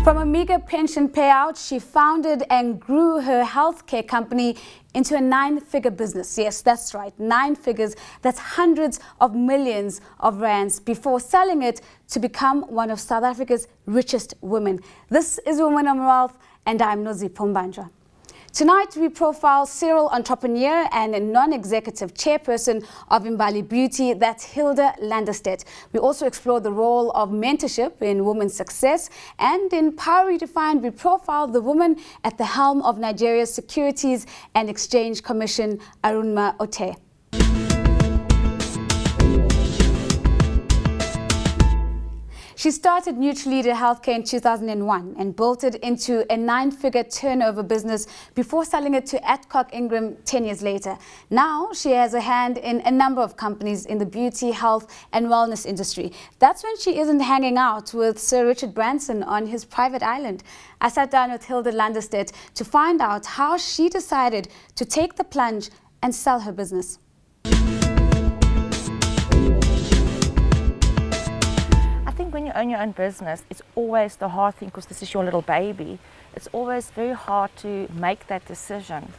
From a meager pension payout, she founded and grew her healthcare company into a 9-figure business. Yes, that's right, 9 figures. That's hundreds of millions of rands before selling it to become one of South Africa's richest women. This is Women of Wealth, and I'm Nozi Pombanja. Tonight, we profile serial entrepreneur and a non-executive chairperson of Imbalie Beauty, that's Hilda Lunderstedt. We also explore the role of mentorship in women's success, and in Power Redefined, we profile the woman at the helm of Nigeria's Securities and Exchange Commission, Arunma Oteh. She started Nutrileader Healthcare in 2001 and built it into a 9-figure turnover business before selling it to Adcock Ingram 10 years later. Now she has a hand in a number of companies in the beauty, health and wellness industry. That's when she isn't hanging out with Sir Richard Branson on his private island. I sat down with Hilda Lunderstedt to find out how she decided to take the plunge and sell her business. When you own your own business, it's always the hard thing because this is your little baby. It's always very hard to make that decision.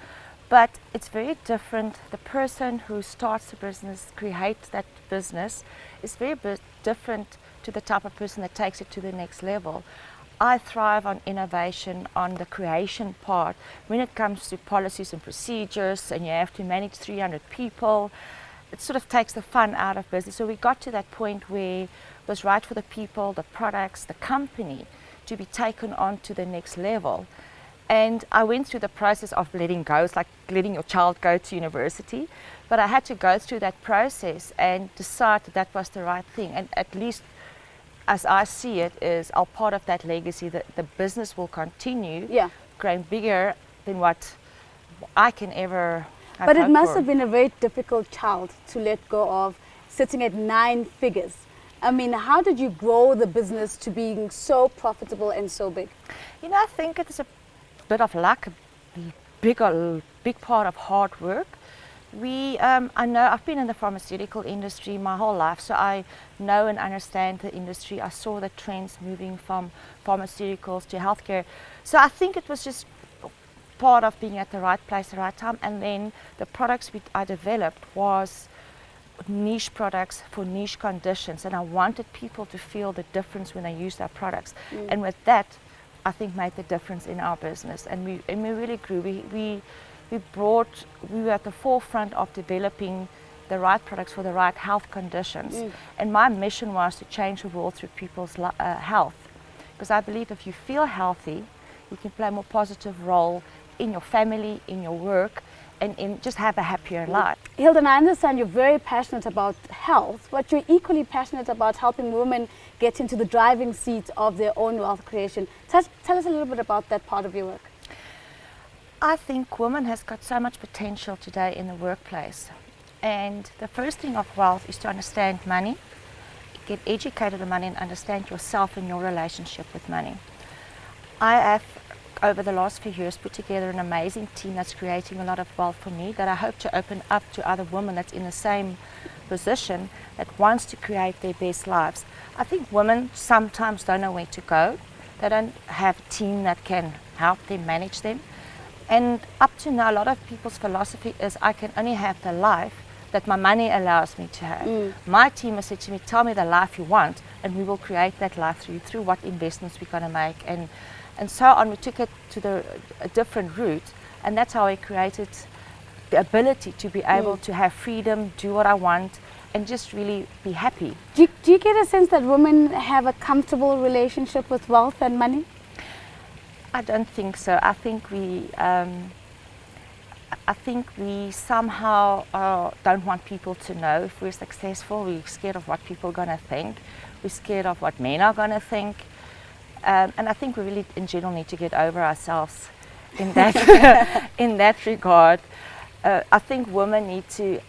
But it's very different. The person who starts a business, creates that business, is very different to the type of person that takes it to the next level. I thrive on innovation, on the creation part. When it comes to policies and procedures and you have to manage 300 people, it sort of takes the fun out of business. So we got to that point where it was right for the people, the products, the company to be taken on to the next level. And I went through the process of letting go. It's like letting your child go to university. But I had to go through that process and decide that was the right thing. And at least as I see it, is I'll part of that legacy, that the business will continue, growing bigger than what I can ever. But it must have been a very difficult child to let go of, sitting at 9 figures. I mean, how did you grow the business to being so profitable and so big? You know, I think it's a bit of luck, a big part of hard work. I know I've been in the pharmaceutical industry my whole life, so I know and understand the industry. I saw the trends moving from pharmaceuticals to healthcare. So I think it was just part of being at the right place, the right time. And then the products I developed was niche products for niche conditions, and I wanted people to feel the difference when they used our products. And with that, I think made the difference in our business, and we really grew. We were at the forefront of developing the right products for the right health conditions. And my mission was to change the world through people's health, because I believe if you feel healthy, you can play a more positive role in your family, in your work, and just have a happier life. Hilda, I understand you're very passionate about health, but you're equally passionate about helping women get into the driving seat of their own wealth creation. Tell us a little bit about that part of your work. I think women has got so much potential today in the workplace. And the first thing of wealth is to understand money, get educated on money, and understand yourself and your relationship with money. I have, over the last few years, put together an amazing team that's creating a lot of wealth for me, that I hope to open up to other women that's in the same position, that wants to create their best lives. I think women sometimes don't know where to go. They don't have a team that can help them manage them. And up to now, a lot of people's philosophy is I can only have the life that my money allows me to have. My team has said to me, tell me the life you want, and we will create that life through what investments we're going to make. And so on, we took it to a different route, and that's how I created the ability to be able to have freedom, do what I want, and just really be happy. Do you get a sense that women have a comfortable relationship with wealth and money? I don't think so. I think we somehow don't want people to know if we're successful. We're scared of what people are going to think. We're scared of what men are going to think. And I think we really, in general, need to get over ourselves in that in that regard. I think women need to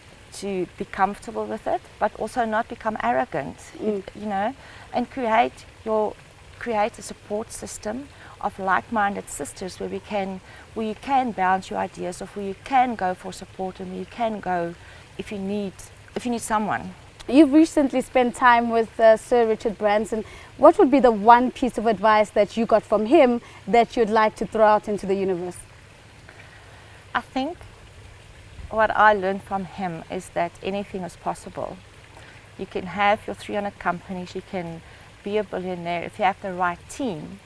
be comfortable with it, but also not become arrogant. You know, and create a support system of like-minded sisters where you can bounce your ideas off, where you can go for support, and where you can go if you need someone. You've recently spent time with Sir Richard Branson. What would be the one piece of advice that you got from him that you'd like to throw out into the universe? I think what I learned from him is that anything is possible. You can have your 300 companies, you can be a billionaire. If you have the right team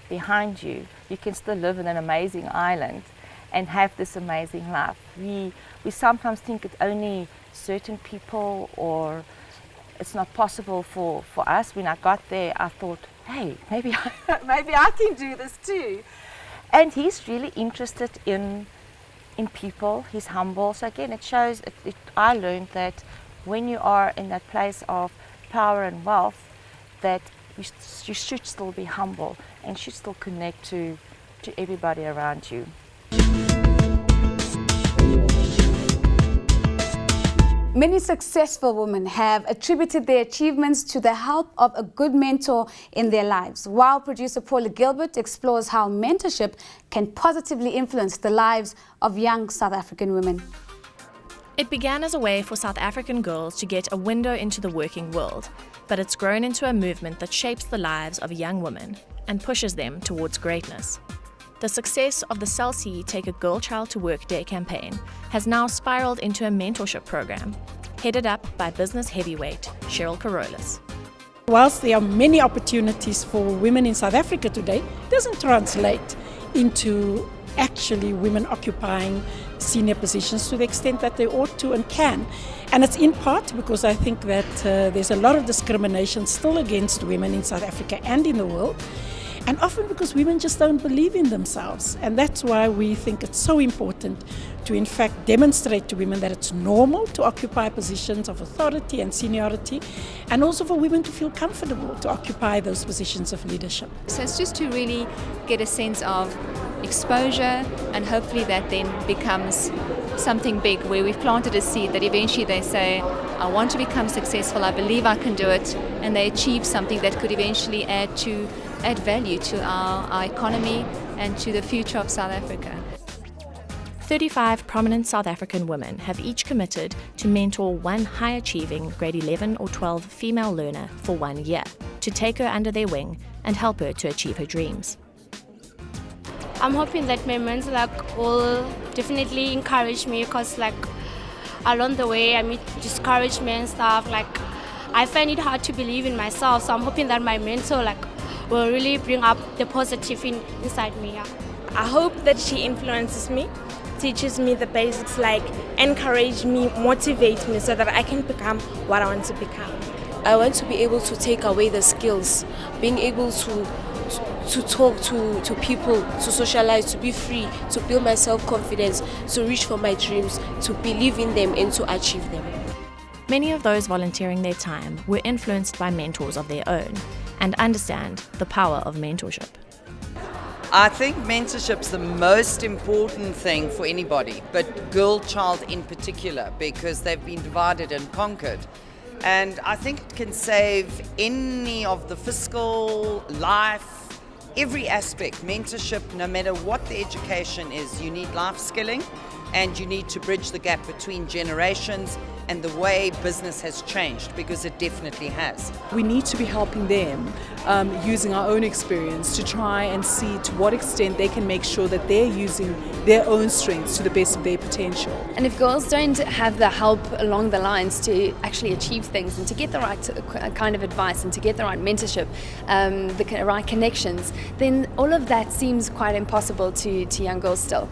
behind you, you can still live in an amazing island and have this amazing life. We sometimes think it's only certain people, or it's not possible for us. When I got there, I thought, hey, maybe I can do this too. And he's really interested in people. He's humble. So again, it shows, I learned that when you are in that place of power and wealth, that you should still be humble and should still connect to everybody around you. Many successful women have attributed their achievements to the help of a good mentor in their lives, while producer Paula Gilbert explores how mentorship can positively influence the lives of young South African women. It began as a way for South African girls to get a window into the working world, but it's grown into a movement that shapes the lives of young women and pushes them towards greatness. The success of the Cell C Take a Girl Child to Work Day campaign has now spiraled into a mentorship program, headed up by business heavyweight Cheryl Carolus. Whilst there are many opportunities for women in South Africa today, it doesn't translate into actually women occupying senior positions to the extent that they ought to and can. And it's in part because I think that there's a lot of discrimination still against women in South Africa and in the world. And often because women just don't believe in themselves. And that's why we think it's so important to in fact demonstrate to women that it's normal to occupy positions of authority and seniority, and also for women to feel comfortable to occupy those positions of leadership. So it's just to really get a sense of exposure, and hopefully that then becomes something big where we've planted a seed that eventually they say, I want to become successful, I believe I can do it, and they achieve something that could eventually add value to our economy and to the future of South Africa. 35 prominent South African women have each committed to mentor one high-achieving grade 11 or 12 female learner for 1 year, to take her under their wing and help her to achieve her dreams. I'm hoping that my mentor will definitely encourage me, because along the way I meet discouragement and stuff. I find it hard to believe in myself, so I'm hoping that my mentor will really bring up the positive inside me. Yeah. I hope that she influences me, teaches me the basics, encourage me, motivate me so that I can become what I want to become. I want to be able to take away the skills, being able to talk to people, to socialize, to be free, to build my self-confidence, to reach for my dreams, to believe in them and to achieve them. Many of those volunteering their time were influenced by mentors of their own and understand the power of mentorship. I think mentorship's the most important thing for anybody, but girl child in particular, because they've been divided and conquered. And I think it can save any of the fiscal, life, every aspect. Mentorship, no matter what the education is, you need life skilling, and you need to bridge the gap between generations and the way business has changed, because it definitely has. We need to be helping them using our own experience to try and see to what extent they can make sure that they're using their own strengths to the best of their potential. And if girls don't have the help along the lines to actually achieve things and to get the right kind of advice and to get the right mentorship, the right connections, then all of that seems quite impossible to young girls still.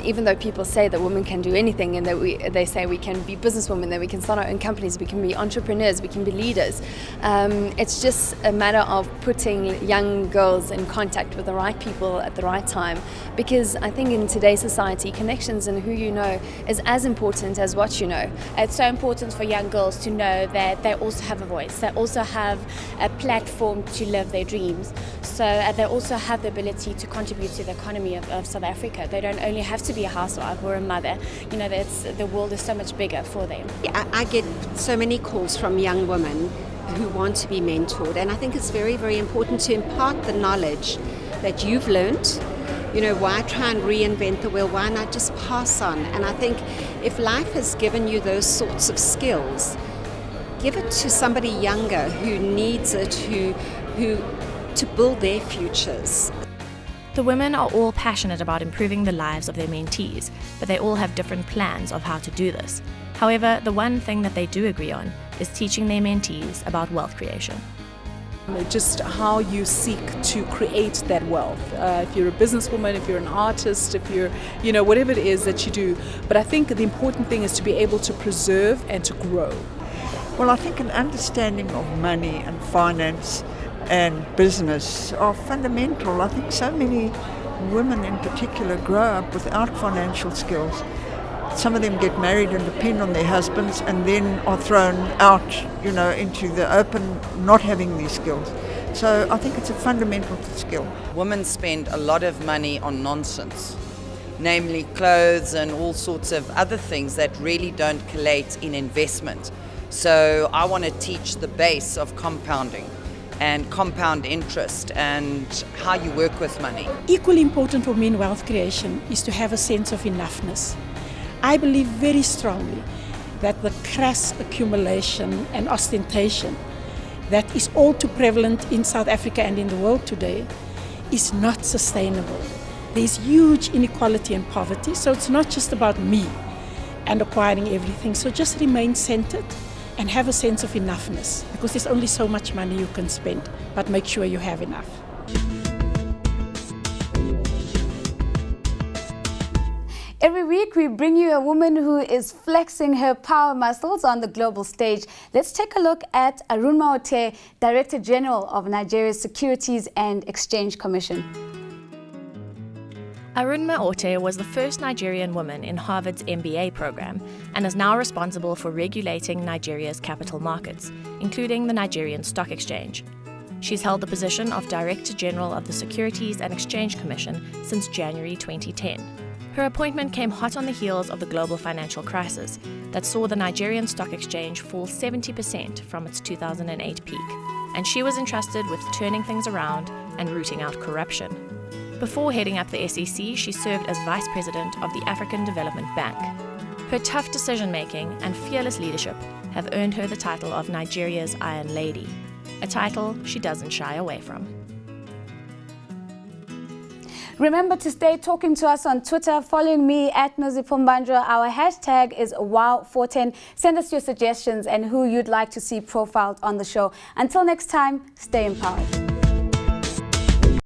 Even though people say that women can do anything, and that they say we can be businesswomen, that we can start our own companies, we can be entrepreneurs, we can be leaders. It's just a matter of putting young girls in contact with the right people at the right time, because I think in today's society, connections and who you know is as important as what you know. It's so important for young girls to know that they also have a voice, they also have a platform to live their dreams, so they also have the ability to contribute to the economy of South Africa. They don't only have to be a housewife or a mother, the world is so much bigger for them. I get so many calls from young women who want to be mentored, and I think it's very, very important to impart the knowledge that you've learned. Why try and reinvent the wheel? Why not just pass on? And I think if life has given you those sorts of skills, give it to somebody younger who needs it, who to build their futures. The women are all passionate about improving the lives of their mentees, but they all have different plans of how to do this. However, the one thing that they do agree on is teaching their mentees about wealth creation. Just how you seek to create that wealth. If you're a businesswoman, if you're an artist, if you're, whatever it is that you do. But I think the important thing is to be able to preserve and to grow. Well, I think an understanding of money and finance and business are fundamental. I think so many women in particular grow up without financial skills. Some of them get married and depend on their husbands and then are thrown out, into the open not having these skills. So I think it's a fundamental skill. Women spend a lot of money on nonsense, namely clothes and all sorts of other things that really don't collate in investment. So I want to teach the base of compounding and compound interest and how you work with money. Equally important for me in wealth creation is to have a sense of enoughness. I believe very strongly that the crass accumulation and ostentation that is all too prevalent in South Africa and in the world today is not sustainable. There's huge inequality and poverty, so it's not just about me and acquiring everything. So just remain centered and have a sense of enoughness, because there's only so much money you can spend, but make sure you have enough. Every week we bring you a woman who is flexing her power muscles on the global stage. Let's take a look at Arunma Oteh, Director General of Nigeria's Securities and Exchange Commission. Arunma Oteh was the first Nigerian woman in Harvard's MBA program and is now responsible for regulating Nigeria's capital markets, including the Nigerian Stock Exchange. She's held the position of Director General of the Securities and Exchange Commission since January 2010. Her appointment came hot on the heels of the global financial crisis that saw the Nigerian Stock Exchange fall 70% from its 2008 peak, and she was entrusted with turning things around and rooting out corruption. Before heading up the SEC, she served as Vice President of the African Development Bank. Her tough decision-making and fearless leadership have earned her the title of Nigeria's Iron Lady, a title she doesn't shy away from. Remember to stay talking to us on Twitter, following me at Nozipumbandra. Our hashtag is Wow410. Send us your suggestions and who you'd like to see profiled on the show. Until next time, stay empowered.